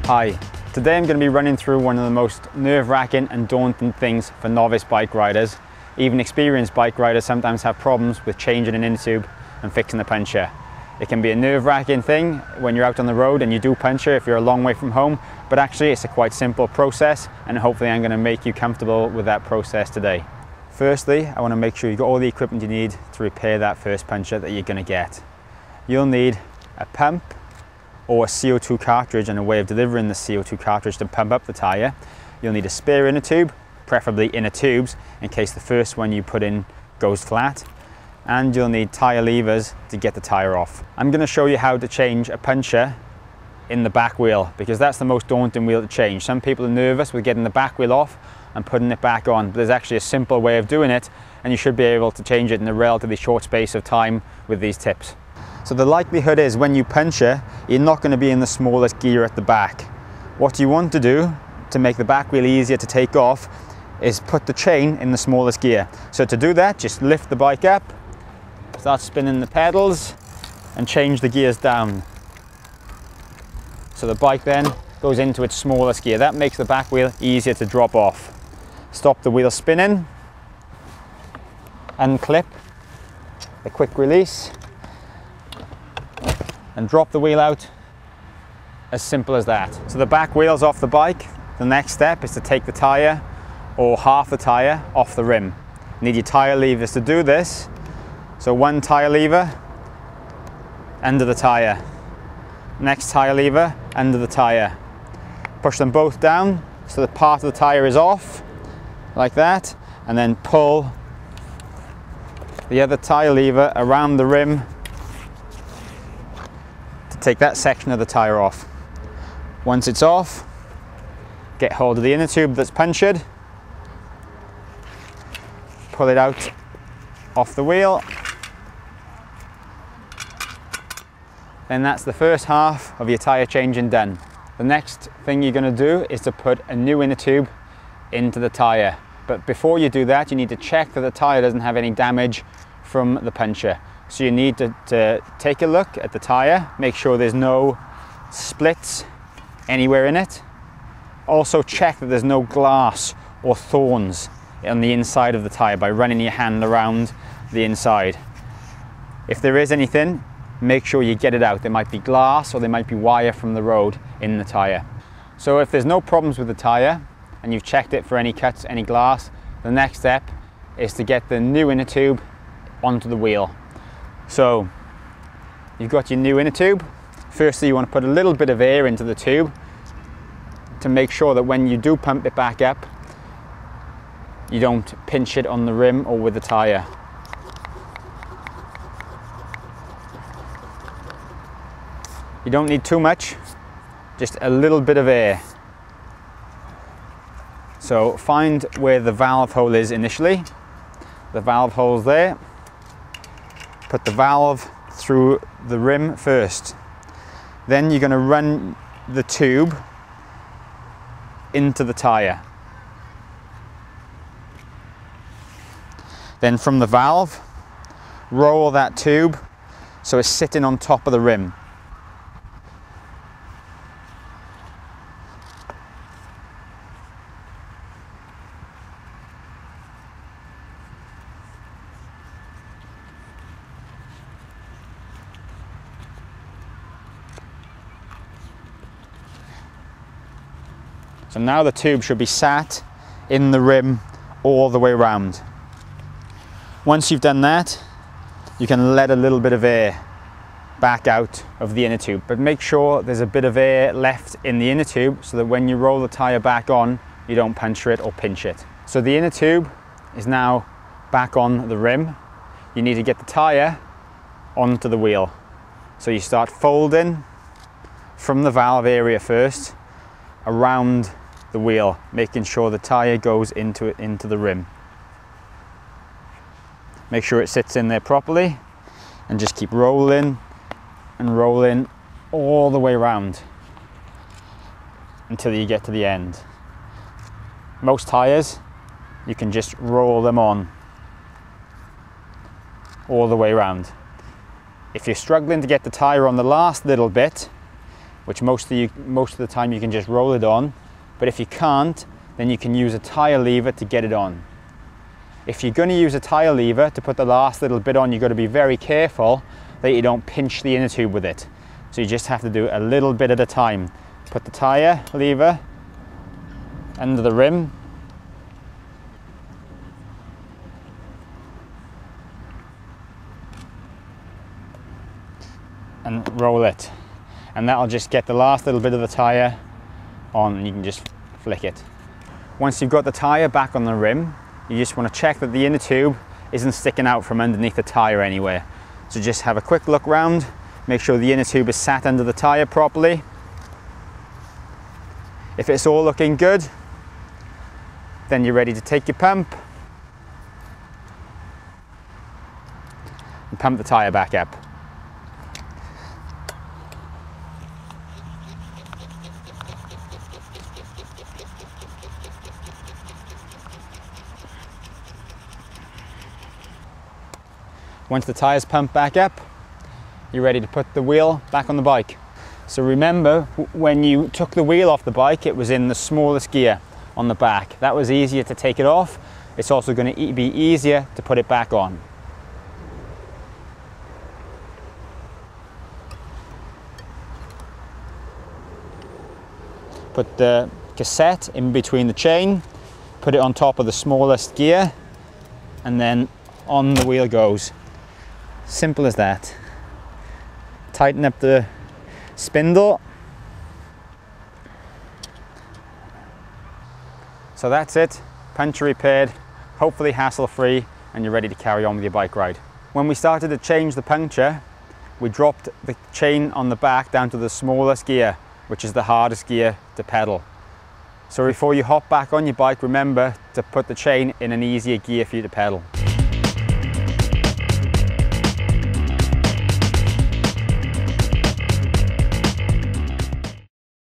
Hi, today I'm going to be running through one of the most nerve-wracking and daunting things for novice bike riders. Even experienced bike riders sometimes have problems with changing an inner tube and fixing a puncture. It can be a nerve-wracking thing when you're out on the road and you do puncture if you're a long way from home, but actually it's a quite simple process, and hopefully I'm going to make you comfortable with that process today. Firstly, I want to make sure you've got all the equipment you need to repair that first puncture that you're going to get. You'll need a pump or a CO2 cartridge and a way of delivering the CO2 cartridge to pump up the tyre. You'll need a spare inner tube, preferably inner tubes, in case the first one you put in goes flat. And you'll need tyre levers to get the tyre off. I'm going to show you how to change a puncture in the back wheel, because that's the most daunting wheel to change. Some people are nervous with getting the back wheel off and putting it back on, but there's actually a simple way of doing it, and you should be able to change it in a relatively short space of time with these tips. So the likelihood is when you puncture, you're not going to be in the smallest gear at the back. What you want to do to make the back wheel easier to take off is put the chain in the smallest gear. So to do that, just lift the bike up, start spinning the pedals and change the gears down. So the bike then goes into its smallest gear. That makes the back wheel easier to drop off. Stop the wheel spinning, unclip the quick release, and drop the wheel out. As simple as that. So the back wheel's off the bike. The next step is to take the tyre, or half the tyre, off the rim. You need your tyre levers to do this. So one tyre lever under the tyre, next tyre lever under the tyre. Push them both down so the part of the tyre is off, like that, and then pull the other tyre lever around the rim to take that section of the tyre off. Once it's off, get hold of the inner tube that's punctured, pull it out off the wheel. Then that's the first half of your tyre changing done. The next thing you're going to do is to put a new inner tube into the tyre. But before you do that, you need to check that the tyre doesn't have any damage from the puncture. So you need to take a look at the tyre, make sure there's no splits anywhere in it. Also check that there's no glass or thorns on the inside of the tyre by running your hand around the inside. If there is anything, make sure you get it out. There might be glass or there might be wire from the road in the tyre. So if there's no problems with the tyre and you've checked it for any cuts, any glass, the next step is to get the new inner tube onto the wheel. So you've got your new inner tube. Firstly, you want to put a little bit of air into the tube to make sure that when you do pump it back up, you don't pinch it on the rim or with the tyre. You don't need too much, just a little bit of air. So find where the valve hole is initially. The valve hole's there. Put the valve through the rim first. Then you're going to run the tube into the tyre. Then from the valve, roll that tube so it's sitting on top of the rim. So now the tube should be sat in the rim all the way around. Once you've done that, you can let a little bit of air back out of the inner tube, but make sure there's a bit of air left in the inner tube so that when you roll the tyre back on, you don't puncture it or pinch it. So the inner tube is now back on the rim. You need to get the tyre onto the wheel. So you start folding from the valve area first around the wheel, making sure the tyre goes into the rim. Make sure it sits in there properly and just keep rolling and rolling all the way around until you get to the end. Most tyres, you can just roll them on all the way around. If you're struggling to get the tyre on the last little bit, which most of the time you can just roll it on. But if you can't, then you can use a tyre lever to get it on. If you're going to use a tyre lever to put the last little bit on, you've got to be very careful that you don't pinch the inner tube with it. So you just have to do a little bit at a time. Put the tyre lever under the rim, and roll it, and that'll just get the last little bit of the tyre on, and you can just flick it. Once you've got the tyre back on the rim, you just want to check that the inner tube isn't sticking out from underneath the tyre anywhere. So just have a quick look round, make sure the inner tube is sat under the tyre properly. If it's all looking good, then you're ready to take your pump and pump the tyre back up. Once the tyres pump back up, you're ready to put the wheel back on the bike. So remember, when you took the wheel off the bike, it was in the smallest gear on the back. That was easier to take it off. It's also going to be easier to put it back on. Put the cassette in between the chain, put it on top of the smallest gear, and then on the wheel goes. Simple as that. Tighten up the spindle. So that's it, puncture repaired, hopefully hassle-free, and you're ready to carry on with your bike ride. When we started to change the puncture, we dropped the chain on the back down to the smallest gear, which is the hardest gear to pedal. So before you hop back on your bike, remember to put the chain in an easier gear for you to pedal.